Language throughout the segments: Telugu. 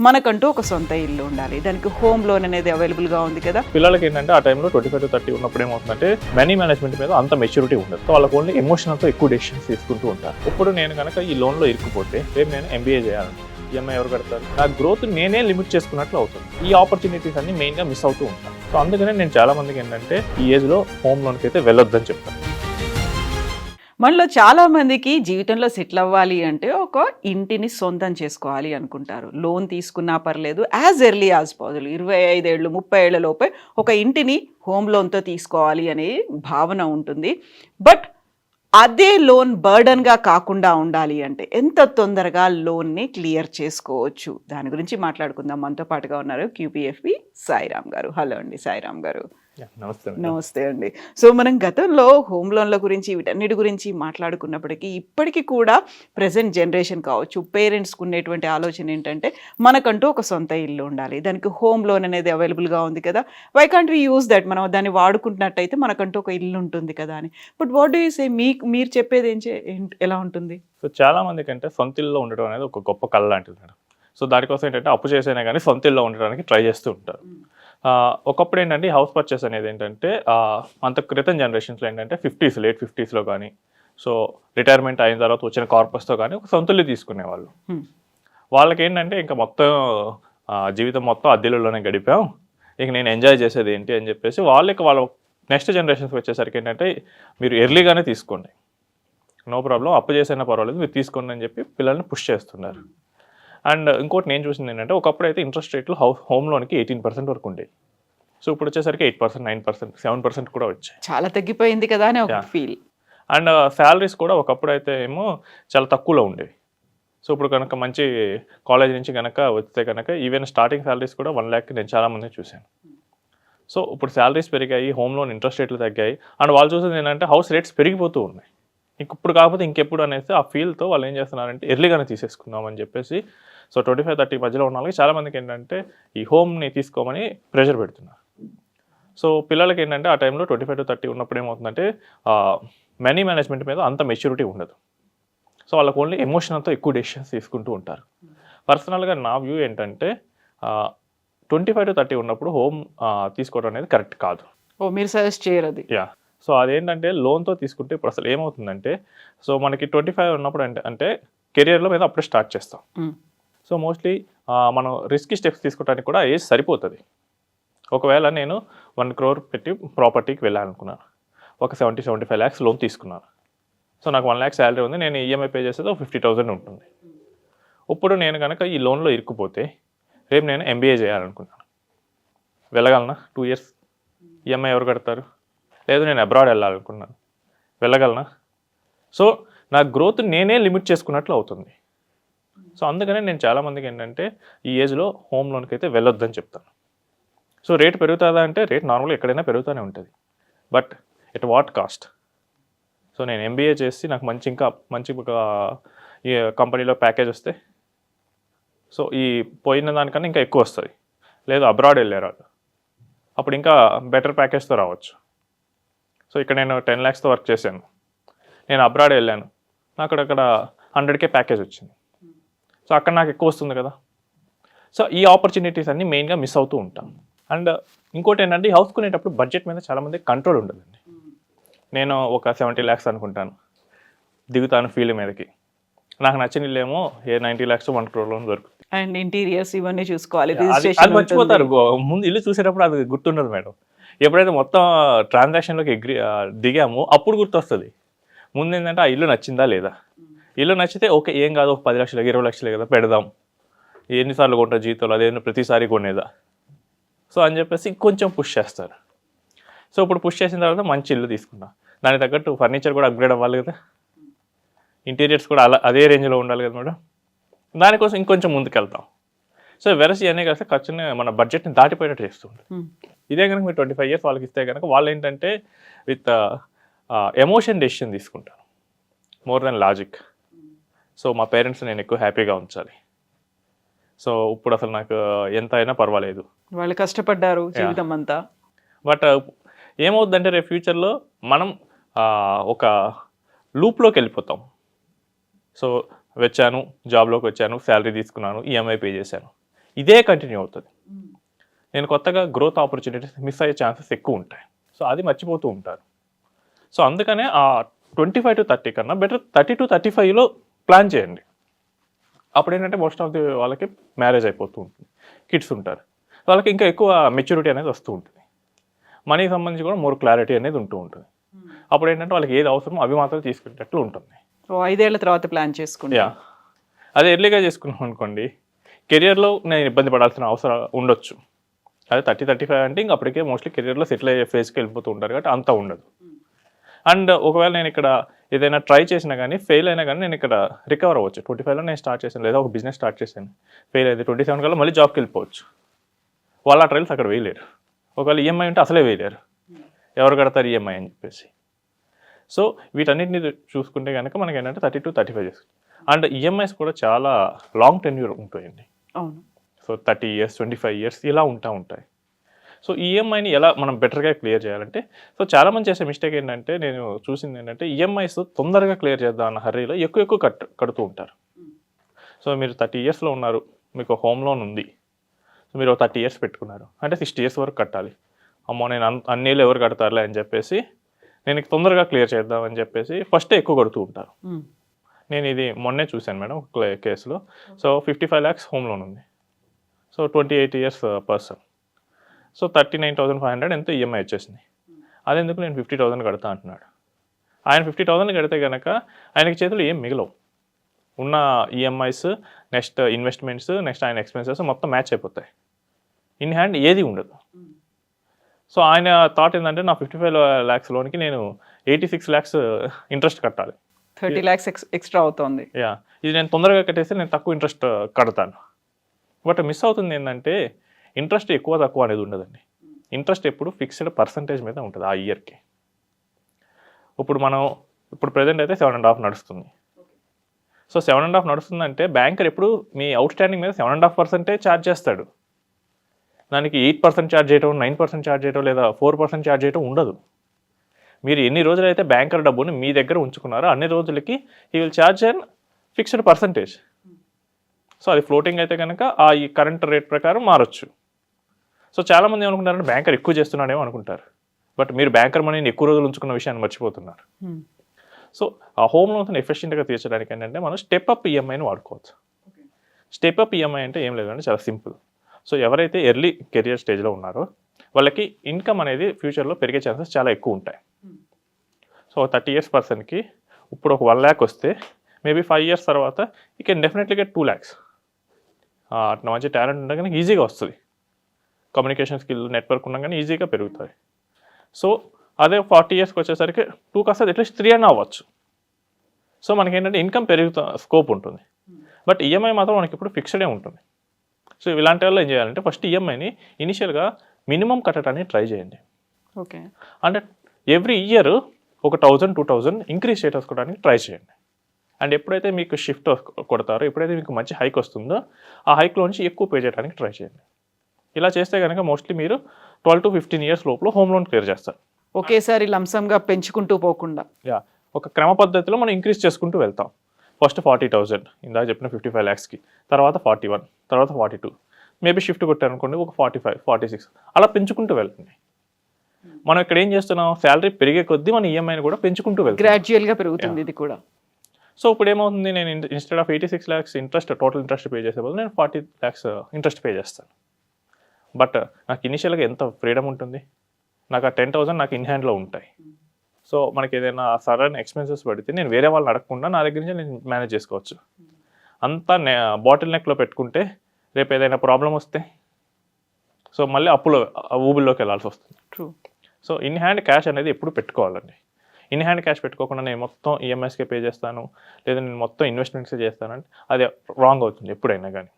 మనకంటూ ఒక సొంత ఇల్లు ఉండాలి, దానికి హోమ్ లోన్ అనేది అవైలబుల్గా ఉంది కదా. పిల్లలకి ఏంటంటే ఆ టైంలో 25 to 30 ఉన్నప్పుడు ఏమవుతుందంటే మనీ మేనేజ్మెంట్ మీద అంత మెచ్యూరిటీ ఉండదు. సో వాళ్ళకి ఓన్లీ ఎమోషనల్తో ఎక్కువ డెసిషన్స్ తీసుకుంటూ ఉంటారు. ఇప్పుడు నేను కనుక ఈ లోన్లో ఇరుక్కుపోతే రేపు నేను ఎంబీఏ చేయాలని ఈఎంఐ ఎవరు కడతారు? నా గ్రోత్ నేనే లిమిట్ చేసుకున్నట్లు అవుతుంది. ఈ ఆపర్చునిటీస్ అన్ని మెయిన్గా మిస్ అవుతూ ఉంటాను. సో అందుకనే నేను చాలా మందికి ఏంటంటే ఈ ఏజ్లో హోమ్ లోన్కి అయితే వెళ్ళొద్దని చెప్తాను. మనలో చాలా మందికి జీవితంలో సెటిల్ అవ్వాలి అంటే ఒక ఇంటిని సొంతం చేసుకోవాలి అనుకుంటారు. లోన్ తీసుకున్నా పర్లేదు, యాజ్ ఎర్లీ యాజ్ పాసిబుల్ 25 ఏళ్ళు 30 ఏళ్ల లోపే ఒక ఇంటిని హోమ్ లోన్తో తీసుకోవాలి అనే భావన ఉంటుంది. బట్ అదే లోన్ బర్డన్గా కాకుండా ఉండాలి అంటే ఎంత తొందరగా లోన్ని క్లియర్ చేసుకోవచ్చు, దాని గురించి మాట్లాడుకుందాం. మనతో పాటుగా ఉన్నారు క్యూపీఎఫ్బి సాయిరామ్ గారు. హలో అండి సాయిరామ్ గారు. నమస్తే అండి. సో మనం గతంలో హోమ్ లోన్ల గురించి వీటన్నిటి గురించి మాట్లాడుకున్నప్పటికీ ఇప్పటికీ కూడా ప్రజెంట్ జనరేషన్ కావచ్చు, పేరెంట్స్కి ఉండేటువంటి ఆలోచన ఏంటంటే మనకంటూ ఒక సొంత ఇల్లు ఉండాలి, దానికి హోమ్ లోన్ అనేది అవైలబుల్గా ఉంది కదా, why can't we use that, మనం దాన్ని వాడుకుంటున్నట్టయితే మనకంటూ ఒక ఇల్లు ఉంటుంది కదా అని. But what do you say, మీరు చెప్పేది ఎలా ఉంటుంది? సో చాలా మందికి అంటే సొంత ఇల్లులో ఉండడం అనేది ఒక గొప్ప కళ లాంటిది మేడం. సో దానికోసం ఏంటంటే అప్పు చేసైనా కానీ సొంత ఇల్లులో ఉండడానికి ట్రై చేస్తూ ఉంటారు. ఒకప్పుడు ఏంటంటే హౌస్ పర్చేస్ అనేది ఏంటంటే అంత క్రితం జనరేషన్స్లో ఏంటంటే లేట్ 50s కానీ, సో రిటైర్మెంట్ అయిన తర్వాత వచ్చిన కార్పస్తో కానీ ఒక సొంత ఇల్లు తీసుకునేవాళ్ళు. వాళ్ళకి ఏంటంటే ఇంకా మొత్తం జీవితం మొత్తం అద్దెలలోనే గడిపాం, ఇక నేను ఎంజాయ్ చేసేది ఏంటి అని చెప్పేసి వాళ్ళ నెక్స్ట్ జనరేషన్స్కి వచ్చేసరికి ఏంటంటే మీరు ఎర్లీగానే తీసుకోండి, నో ప్రాబ్లం, అప్పు చేసైనా పర్వాలేదు మీరు తీసుకోండి అని చెప్పి పిల్లల్ని పుష్ చేస్తున్నారు. అండ్ ఇంకోటి నేను చూసింది ఏంటంటే ఒకప్పుడు అయితే ఇంట్రెస్ట్ రేట్లు హోమ్ లోన్కి 18% వరకు ఉండేవి. సో ఇప్పుడు వచ్చేసరికి 8%, 9%, 7% కూడా వచ్చాయి. చాలా తగ్గిపోయింది కదా అని ఒక ఫీల్. అండ్ శాలరీస్ కూడా ఒకప్పుడు అయితే ఏమో చాలా తక్కువలో ఉండేవి. సో ఇప్పుడు కనుక మంచి కాలేజ్ నుంచి కనుక వస్తే కనుక ఈవెన్ స్టార్టింగ్ శాలరీస్ కూడా 1 lakh నేను చాలామంది చూశాను. సో ఇప్పుడు శాలరీస్ పెరిగాయి, హోమ్ లోన్ ఇంట్రెస్ట్ రేట్లు తగ్గాయి, అండ్ వాళ్ళు చూసేది ఏంటంటే హౌస్ రేట్స్ పెరిగిపోతూ ఉన్నాయి. ఇప్పుడు కాకపోతే ఇంకెప్పుడు అనేసి ఆ ఫీల్తో వాళ్ళు ఏం చేస్తున్నారంటే ఎర్లీగానే తీసేసుకుందాం అని చెప్పేసి, సో 25-30 మధ్యలో ఉన్న వాళ్ళకి చాలామందికి ఏంటంటే ఈ హోమ్ని తీసుకోమని ప్రెషర్ పెడుతున్నారు. సో పిల్లలకి ఏంటంటే ఆ టైంలో 25 to 30 ఉన్నప్పుడు ఏమవుతుందంటే మనీ మేనేజ్మెంట్ మీద అంత మెచ్యూరిటీ ఉండదు. సో వాళ్ళకి ఓన్లీ ఎమోషనల్తో ఎక్కువ డెసిషన్స్ తీసుకుంటూ ఉంటారు. పర్సనల్గా నా వ్యూ ఏంటంటే 25 to 30 ఉన్నప్పుడు హోమ్ తీసుకోవడం అనేది కరెక్ట్ కాదు. మీరు సజెస్ట్ చేయరు అది? యా. సో అదేంటంటే లోన్తో తీసుకుంటే ఇప్పుడు అసలు ఏమవుతుందంటే, సో మనకి 25 ఉన్నప్పుడు అంటే కెరియర్లో మీద అప్పుడే స్టార్ట్ చేస్తాం. సో మోస్ట్లీ మనం రిస్కీ స్టెప్స్ తీసుకోవడానికి కూడా ఏజ్ సరిపోతుంది. ఒకవేళ నేను 1 crore పెట్టి ప్రాపర్టీకి వెళ్ళాలనుకున్నాను, ఒక 70-75 lakhs లోన్ తీసుకున్నాను. సో నాకు 1 lakh శాలరీ ఉంది, నేను ఈఎంఐ పే చేసేది 50,000 ఉంటుంది. ఇప్పుడు నేను కనుక ఈ లోన్లో ఇరుక్కుపోతే రేపు నేను ఎంబీఏ చేయాలనుకున్నాను, వెళ్ళగలనా? 2 years ఈఎంఐ ఎవరు కడతారు? లేదు నేను అబ్రాడ్ వెళ్ళాలనుకున్నాను, వెళ్ళగలనా? సో నా గ్రోత్ నేనే లిమిట్ చేసుకున్నట్లు అవుతుంది. సో అందుకనే నేను చాలామందికి ఏంటంటే ఈ ఏజ్లో హోమ్ లోన్కి అయితే వెళ్ళొద్దని చెప్తాను. సో రేట్ పెరుగుతుందా అంటే రేట్ నార్మల్గా ఎక్కడైనా పెరుగుతూనే ఉంటుంది, but at what cost? So నేను ఎంబీఏ చేసి నాకు ఇంకా మంచి ఒక ఈ కంపెనీలో ప్యాకేజ్ వస్తే, సో ఈ పోయిన దానికన్నా ఇంకా ఎక్కువ వస్తుంది. లేదు అబ్రాడ్ వెళ్ళారు వాళ్ళు, అప్పుడు ఇంకా బెటర్ ప్యాకేజ్తో రావచ్చు. సో ఇక్కడ నేను 10 lakhsతో వర్క్ చేశాను, నేను అబ్రాడ్ వెళ్ళాను, నాకు అక్కడ 100K ప్యాకేజ్ వచ్చింది. సో అక్కడ నాకు ఎక్కువ వస్తుంది కదా. సో ఈ ఆపర్చునిటీస్ అన్నీ మెయిన్గా మిస్ అవుతూ ఉంటాం. అండ్ ఇంకోటి ఏంటంటే ఈ హౌస్ కొనేటప్పుడు బడ్జెట్ మీద చాలామంది కంట్రోల్ ఉండదండి. నేను ఒక 70 lakhs అనుకుంటాను, దిగుతాను ఫీల్డ్ మీదకి, నాకు నచ్చిన ఇల్లేమో 90 lakhs 1 crore లోన్ దొరుకుతుంది. అండ్ ఇంటీరియర్స్ ఇవన్నీ చూసుకోవాలి, అది మర్చిపోతారు. ముందు ఇల్లు చూసేటప్పుడు అది గుర్తుండదు మేడం. ఎప్పుడైతే మొత్తం ట్రాన్సాక్షన్లోకి దిగామో అప్పుడు గుర్తొస్తుంది. ముందు ఏంటంటే ఆ ఇల్లు నచ్చిందా లేదా, ఇల్లు నచ్చితే ఓకే ఏం కాదు, 10 లక్షలు 20 లక్షలు కదా పెడదాం, ఎన్నిసార్లు కొంటారు జీతాలు, అదేంటో ప్రతిసారి కొనేదా, సో అని చెప్పేసి కొంచెం పుష్ చేస్తారు. సో ఇప్పుడు పుష్ చేసిన తర్వాత మంచి ఇల్లు తీసుకున్నా, దానికి తగ్గట్టు ఫర్నిచర్ కూడా అప్గ్రేడ్ అవ్వాలి కదా, ఇంటీరియర్స్ కూడా అదే రేంజ్లో ఉండాలి కదా మేడం, దానికోసం ఇంకొంచెం ముందుకెళ్తాం. సో వెరసి అనే కాస్త ఖర్చుని మన బడ్జెట్ని దాటిపోయేటట్టు చేస్తుంది. ఇదే కనుక మీరు 25 years వాళ్ళకి ఇస్తే కనుక వాళ్ళు ఏంటంటే విత్ ఎమోషన్ డెసిషన్ తీసుకుంటారు మోర్ దెన్ లాజిక్. సో మా పేరెంట్స్ నేను ఎక్కువ హ్యాపీగా ఉంచాలి, సో ఇప్పుడు అసలు నాకు ఎంత అయినా పర్వాలేదు, వాళ్ళు కష్టపడ్డారు జీవితం అంతా. బట్ ఏమవుతుందంటే రేపు ఫ్యూచర్లో మనం ఒక లూప్లోకి వెళ్ళిపోతాం. సో వచ్చాను, జాబ్లోకి వచ్చాను, శాలరీ తీసుకున్నాను, ఈఎంఐ పే చేశాను, ఇదే కంటిన్యూ అవుతుంది. నేను కొత్తగా గ్రోత్ ఆపర్చునిటీస్ మిస్ అయ్యే ఛాన్సెస్ ఎక్కువ ఉంటాయి. సో అది మర్చిపోతూ ఉంటారు. సో అందుకనే ఆ 25 to 30 కన్నా బెటర్ 30 to 35లో ప్లాన్ చేయండి. అప్పుడు ఏంటంటే మోస్ట్ ఆఫ్ ది వాళ్ళకి మ్యారేజ్ అయిపోతూ ఉంటుంది, కిడ్స్ ఉంటారు, వాళ్ళకి ఇంకా ఎక్కువ మెచ్యూరిటీ అనేది వస్తూ ఉంటుంది, మనీకి సంబంధించి కూడా మోర్ క్లారిటీ అనేది ఉంటూ ఉంటుంది. అప్పుడు ఏంటంటే వాళ్ళకి ఏది అవసరమో అవి మాత్రం తీసుకునేటట్లు ఉంటుంది. 5 ఏళ్ల తర్వాత ప్లాన్ చేసుకుంటా. యా, అదే ఎర్లీగా చేసుకున్నాం అనుకోండి, కెరియర్లో నేను ఇబ్బంది పడాల్సిన అవసరం ఉండొచ్చు. అదే 30-35 అంటే ఇంక అప్పటికే మోస్ట్లీ కెరియర్లో సెటిల్ అయ్యే ఫేజ్కి వెళ్ళిపోతూ ఉంటారు కాబట్టి అంత ఉండదు. అండ్ ఒకవేళ నేను ఇక్కడ ఏదైనా ట్రై చేసినా కానీ ఫెయిల్ అయినా కానీ నేను ఇక్కడ రికవర్ అవ్వచ్చు. 25లో నేను స్టార్ట్ చేశాను, లేదా ఒక బిజినెస్ స్టార్ట్ చేశాను, ఫెయిల్ అయితే 27 కల్లా మళ్ళీ జాబ్కి వెళ్ళిపోవచ్చు. వాళ్ళ ట్రైల్స్ అక్కడ వేయలేరు. ఒకవేళ ఈఎంఐ ఉంటే అసలే వేయలేరు, ఎవరు కడతారు ఈఎంఐ అని చెప్పేసి. సో వీటన్నిటిని చూసుకుంటే కనుక మనకి ఏంటంటే 30 to 35 చేసుకుంటాం. అండ్ ఈఎంఐస్ కూడా చాలా లాంగ్ టెన్యూర్ ఉంటాయండి. అవును. సో 30 years 25 years ఇలా ఉంటాయి. సో ఈఎంఐని ఎలా మనం బెటర్గా క్లియర్ చేయాలంటే, సో చాలామంది చేసే మిస్టేక్ ఏంటంటే నేను చూసింది ఏంటంటే ఈఎంఐస్ తొందరగా క్లియర్ చేద్దాం అన్న హర్రీలో ఎక్కువ కడుతూ ఉంటారు. సో మీరు 30 yearsలో ఉన్నారు, మీకు హోమ్ లోన్ ఉంది, సో మీరు 30 years పెట్టుకున్నారు అంటే 60 years వరకు కట్టాలి. అమ్మో నేను అన్నేళ్ళు ఎవరు కడతారులే అని చెప్పేసి నేను తొందరగా క్లియర్ చేద్దామని చెప్పేసి ఫస్టే ఎక్కువ కడుతూ ఉంటారు. నేను ఇది మొన్నే చూశాను మేడం ఒక కేసులో. సో 55 lakhs హోమ్ లోన్ ఉంది, సో 28 years పర్సన్, సో 39,500 ఎంతో ఈఎంఐ వచ్చేసింది. అదెందుకు నేను 50,000 కడతా అంటున్నాడు. ఆయన 50,000 కడితే కనుక ఆయనకి చేతులు ఏం మిగలవు. ఉన్న ఈఎంఐస్, నెక్స్ట్ ఇన్వెస్ట్మెంట్స్, నెక్స్ట్ ఆయన ఎక్స్పెన్సెస్ మొత్తం మ్యాచ్ అయిపోతాయి. ఇన్ హ్యాండ్ ఏది ఉండదు. సో ఆయన థాట్ ఏంటంటే నా 55 lakhs లోన్కి నేను 86 lakhs ఇంట్రెస్ట్ కట్టాలి, 30 lakhs ఎక్స్ట్రా అవుతుంది. యా, ఇది నేను తొందరగా కట్టేస్తే నేను తక్కువ ఇంట్రెస్ట్ కడతాను. బట్ మిస్ అవుతుంది ఏంటంటే ఇంట్రెస్ట్ ఎక్కువ తక్కువ అనేది ఉండదండి. ఇంట్రెస్ట్ ఎప్పుడు ఫిక్స్డ్ పర్సంటేజ్ మీద ఉంటుంది ఆ ఇయర్కి. ఇప్పుడు ప్రజెంట్ అయితే 7.5 నడుస్తుంది. సో 7.5 నడుస్తుందంటే బ్యాంకర్ ఎప్పుడు మీ అవుట్ స్టాండింగ్ మీద 7.5% ఛార్జ్ చేస్తాడు. దానికి 8% ఛార్జ్ చేయటం, 9% ఛార్జ్ చేయటం, లేదా 4% ఛార్జ్ చేయటం ఉండదు. మీరు ఎన్ని రోజులైతే బ్యాంకర్ డబ్బుని మీ దగ్గర ఉంచుకున్నారో అన్ని రోజులకి ఈ will charge and fixed percentage. So అది ఫ్లోటింగ్ అయితే కనుక ఆ ఈ కరెంట్ రేట్ ప్రకారం మారచ్చు. సో చాలామంది ఏమనుకుంటారంటే బ్యాంకర్ ఎక్కువ చేస్తున్నాడేమో అనుకుంటారు, బట్ మీరు బ్యాంకర్ మనీని ఎక్కువ రోజులు ఉంచుకున్న విషయాన్ని మర్చిపోతున్నారు. సో ఆ హోమ్ లోన్స్ని ఎఫిషియెంట్గా తీర్చడానికి ఏంటంటే మనం స్టెప్ అప్ ఈఎంఐని వాడుకోవచ్చు. స్టెప్ అప్ ఈఎంఐ అంటే ఏం లేదంటే చాలా సింపుల్. సో ఎవరైతే ఎర్లీ కెరియర్ స్టేజ్లో ఉన్నారో వాళ్ళకి ఇన్కమ్ అనేది ఫ్యూచర్లో పెరిగే ఛాన్సెస్ చాలా ఎక్కువ ఉంటాయి. సో 30 years పర్సన్కి ఇప్పుడు ఒక 1 lakh వస్తే మేబీ 5 years తర్వాత you can definitely get 2 lakhs. అట్లా మంచి టాలెంట్ ఉంటే కానీ ఈజీగా వస్తుంది. కమ్యూనికేషన్ స్కిల్, నెట్వర్క్ ఉన్నా కానీ ఈజీగా పెరుగుతాయి. సో అదే 40 yearsకి వచ్చేసరికి 2 కాస్త అట్లీస్ట్ 3 అన్న అవ్వచ్చు. సో మనకి ఏంటంటే ఇన్కమ్ పెరుగుతా స్కోప్ ఉంటుంది, బట్ ఈఎంఐ మాత్రం మనకి ఇప్పుడు ఫిక్స్డే ఉంటుంది. సో ఇలాంటి వాళ్ళు ఏం చేయాలంటే ఫస్ట్ ఈఎంఐని ఇనిషియల్గా మినిమం కట్టడానికి ట్రై చేయండి. ఓకే. అంటే ఎవ్రీ ఇయర్ ఒక 1,000-2,000 ఇంక్రీజ్ చేసుకోవడానికి ట్రై చేయండి. అండ్ ఎప్పుడైతే మీకు షిఫ్ట్ కొడతారో, ఎప్పుడైతే మీకు మంచి హైక్ వస్తుందో ఆ హైక్లో నుంచి ఎక్కువ పే చేయడానికి ట్రై చేయండి. ఇలా చేస్తే కనుక మోస్ట్లీ మీరు 12 to 15 years లోపల హోమ్ లోన్ క్లియర్ చేస్తారు. ఒకేసారి లంసంగా పెంచుకుంటూ పోకుండా యా, ఒక క్రమ పద్ధతిలో మనం ఇంక్రీజ్ చేసుకుంటూ వెళ్తాం. ఫస్ట్ 40,000 ఇందాక చెప్పిన 55 lakhsకి, తర్వాత 41, తర్వాత 42, మేబీ షిఫ్ట్ కొట్టారనుకోండి ఒక 45, 46 అలా పెంచుకుంటూ వెళ్ళండి. మనం ఇక్కడ ఏం చేస్తున్నాం, శాలరీ పెరిగే కొద్దీ మన ఈఎంఐని కూడా పెంచుకుంటూ వెళ్తాం. గ్రాడ్యువల్గా పెరుగుతుంది ఇది కూడా. సో ఇప్పుడు ఏమవుతుంది, నేను instead of 86 lakhs interest, total interest pay చేసే బదులు నేను 40 lakhs ఇంట్రెస్ట్ పే చేస్తాను. బట్ నాకు ఇనిషియల్గా ఎంత ఫ్రీడమ్ ఉంటుంది, నాకు ఆ 10,000 నాకు ఇన్ హ్యాండ్లో ఉంటాయి. సో మనకి ఏదైనా సడన్ ఎక్స్పెన్సెస్ పడితే నేను వేరే వాళ్ళని అడగకుండా నా దగ్గర నుంచి నేను మేనేజ్ చేసుకోవచ్చు. అంతా బాటిల్ నెక్లో పెట్టుకుంటే రేపు ఏదైనా ప్రాబ్లం వస్తే సో మళ్ళీ ఊబిల్లోకి వెళ్ళాల్సి వస్తుంది. True. So in hand cash అనేది ఎప్పుడు పెట్టుకోవాలండి. ఇన్ హ్యాండ్ క్యాష్ పెట్టుకోకుండా నేను మొత్తం ఈఎంఐస్కే పే చేస్తాను, లేదా నేను మొత్తం ఇన్వెస్ట్మెంట్సే చేస్తానంటే అది రాంగ్ అవుతుంది ఎప్పుడైనా కానీ.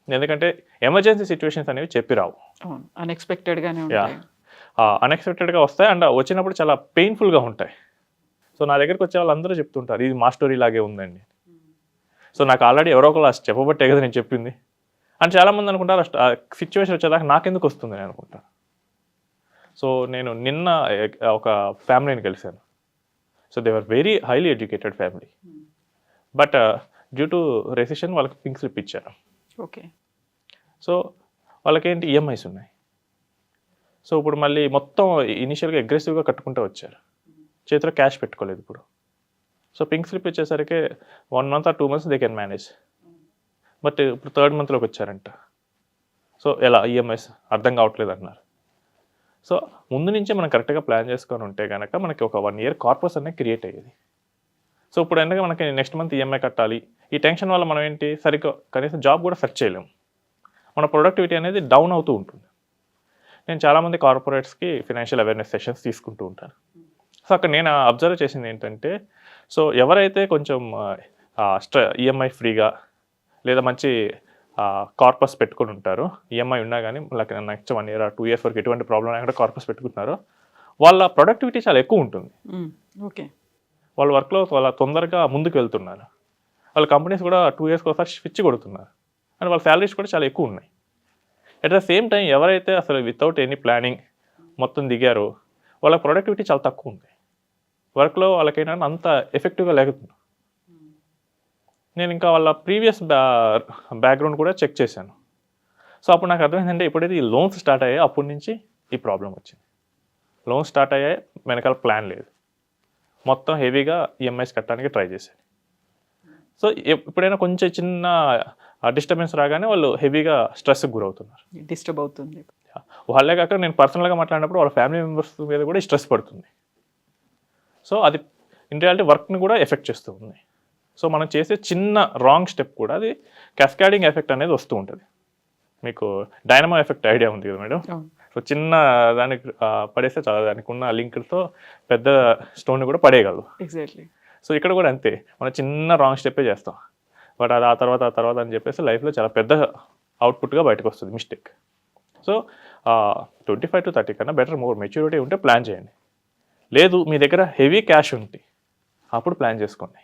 ఎందుకంటే ఎమర్జెన్సీ సిచ్యువేషన్స్ అనేవి చెప్పి రావు, అన్ఎక్స్పెక్టెడ్గానే అన్ఎక్స్పెక్టెడ్గా వస్తాయి. అండ్ వచ్చినప్పుడు చాలా పెయిన్ఫుల్గా ఉంటాయి. సో నా దగ్గరికి వచ్చే వాళ్ళందరూ చెప్తుంటారు ఇది మా స్టోరీ లాగే ఉందండి. సో నాకు ఆల్రెడీ ఎవరో ఒకరు చెప్పబట్టే కదా నేను చెప్పింది అని చాలామంది అనుకుంటారు. సిచ్యువేషన్ వచ్చేదాకా నాకెందుకు వస్తుంది అని అనుకుంటాను. సో నేను నిన్న ఒక ఫ్యామిలీని కలిశాను. So they are very highly educated family, but due to recession వాళ్ళకి పింక్ స్లిప్ ఇచ్చారు. ఓకే. సో వాళ్ళకేంటి ఈఎంఐస్ ఉన్నాయి. సో ఇప్పుడు మళ్ళీ మొత్తం ఇనిషియల్గా అగ్రెసివ్గా కట్టుకుంటూ వచ్చారు, చేతిలో క్యాష్ పెట్టుకోలేదు ఇప్పుడు. సో పింక్ స్లిప్ ఇచ్చేసరికి 1 month or 2 months they can manage. But ఇప్పుడు 3rd monthలోకి వచ్చారంట. సో ఎలా ఈఎంఐస్ అర్థం కావట్లేదు అన్నారు. సో ముందు నుంచే మనం కరెక్ట్గా ప్లాన్ చేసుకొని ఉంటే కనుక మనకి ఒక 1 year కార్పస్ అనేది క్రియేట్ అయ్యేది. సో ఇప్పుడు ఎందుకంటే మనకి నెక్స్ట్ మంత్ ఈఎంఐ కట్టాలి, ఈ టెన్షన్ వల్ల మనం ఏంటి సరిగ్గా కనీసం జాబ్ కూడా సెర్చ్ చేయలేము, మన ప్రొడక్టివిటీ అనేది డౌన్ అవుతూ ఉంటుంది. నేను చాలామంది కార్పొరేట్స్కి ఫైనాన్షియల్ అవేర్నెస్ సెషన్స్ తీసుకుంటూ ఉంటాను. సో అక్కడ నేను అబ్జర్వ్ చేసింది ఏంటంటే, సో ఎవరైతే కొంచెం ఈఎంఐ ఫ్రీగా లేదా మంచి కార్పస్ పెట్టుకుని ఉంటారో, ఈఎంఐ ఉన్నా కానీ నెక్స్ట్ 1 year or 2 years వరకు ఎటువంటి ప్రాబ్లం లేకుండా కార్పస్ పెట్టుకుంటున్నారో వాళ్ళ ప్రొడక్టివిటీ చాలా ఎక్కువ ఉంటుంది. ఓకే. వాళ్ళ వర్క్లో వాళ్ళ తొందరగా ముందుకు వెళ్తున్నారు. వాళ్ళ కంపెనీస్ కూడా 2 years ఒకసారి స్విచ్ కొడుతున్నారు అండ్ వాళ్ళ శాలరీస్ కూడా చాలా ఎక్కువ ఉన్నాయి. అట్ ద సేమ్ టైం ఎవరైతే అసలు వితౌట్ ఎనీ ప్లానింగ్ మొత్తం దిగారో వాళ్ళ ప్రొడక్టివిటీ చాలా తక్కువ ఉంది, వర్క్లో వాళ్ళకైనా అంత ఎఫెక్టివ్గా లేకుతుంది. నేను ఇంకా వాళ్ళ ప్రీవియస్ బ్యాక్గ్రౌండ్ కూడా చెక్ చేశాను. సో అప్పుడు నాకు అర్థమైందంటే ఎప్పుడైతే ఈ లోన్స్ స్టార్ట్ అయ్యాయో అప్పటి నుంచి ఈ ప్రాబ్లం వచ్చింది. లోన్స్ స్టార్ట్ అయ్యాయి, వెనకాల ప్లాన్ లేదు, మొత్తం హెవీగా ఈఎంఐస్ కట్టడానికి ట్రై చేశాను. సో ఎప్పుడైనా కొంచెం చిన్న డిస్టర్బెన్స్ రాగానే వాళ్ళు హెవీగా స్ట్రెస్కి గురవుతున్నారు, డిస్టర్బ్ అవుతుంది. వాళ్ళే కాక నేను పర్సనల్గా మాట్లాడినప్పుడు వాళ్ళ ఫ్యామిలీ మెంబర్స్ మీద కూడా స్ట్రెస్ పడుతుంది. సో అది ఇన్ రియాలిటీ వర్క్ని కూడా ఎఫెక్ట్ చేస్తూ ఉంది. సో మనం చేసే చిన్న రాంగ్ స్టెప్ కూడా అది క్యాస్కాడింగ్ ఎఫెక్ట్ అనేది వస్తూ ఉంటుంది. మీకు డైనమో ఎఫెక్ట్ ఐడియా ఉంది కదా మేడం. సో చిన్న దానికి పడేస్తే చాలా దానికి ఉన్న లింక్తో పెద్ద స్టోన్ కూడా పడేయగలదు. ఎగ్జాక్ట్లీ. సో ఇక్కడ కూడా అంతే, మనం చిన్న రాంగ్ స్టెప్పే చేస్తాం, బట్ అది ఆ తర్వాత అని చెప్పేసి లైఫ్లో చాలా పెద్ద అవుట్పుట్గా బయటకు వస్తుంది మిస్టేక్. సో 25 to 30 కన్నా బెటర్ మోర్ మెచ్యూరిటీ ఉంటే ప్లాన్ చేయండి. లేదు మీ దగ్గర హెవీ క్యాష్ ఉంటే అప్పుడు ప్లాన్ చేసుకోండి.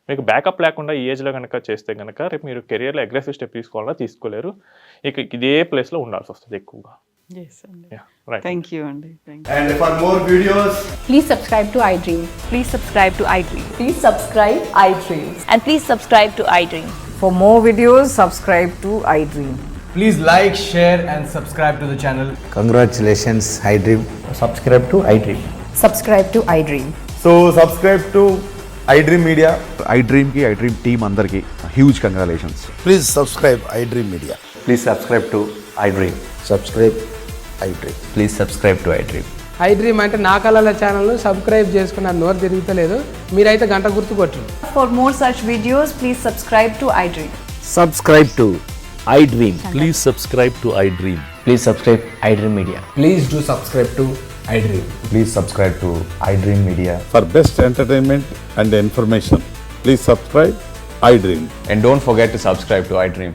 మీకు బ్యాకప్ లేకుండా ఈ ఏజ్లో కనుక చేస్తే కనుక రేపు మీరు కెరియర్లో అగ్రెసివ్ స్టెప్ తీసుకోవాలన్నా తీసుకోలేరు, ఇక ఇదే ప్లేస్లో ఉండాల్సి వస్తుంది ఎక్కువగా. Thank you, Andy. Thank you. And for more videos, Please subscribe to iDream. Please subscribe to iDream. Please subscribe iDream. And please subscribe to iDream. For more videos, subscribe to iDream. please like, share and subscribe to the channel. Congratulations, iDream. Subscribe to iDream. Subscribe to iDream. So subscribe to iDream Media. iDream ki iDream team andarki huge congratulations. Please subscribe iDream Media. Please subscribe to iDream. Subscribe iDream. Please subscribe to iDream. iDream అంటే నా కళల ఛానల్ను సబ్స్క్రైబ్ చేసుకున్న నోరు తిరుగుతలేదు, మీరైతే గంట గుర్తు కొట్టండి. For more such videos, please subscribe to iDream. Subscribe to iDream. Please subscribe to iDream. Please subscribe iDream Media. Please do subscribe to iDream. Please subscribe to iDream Media. For best entertainment and information, please subscribe iDream. And don't forget to subscribe to iDream.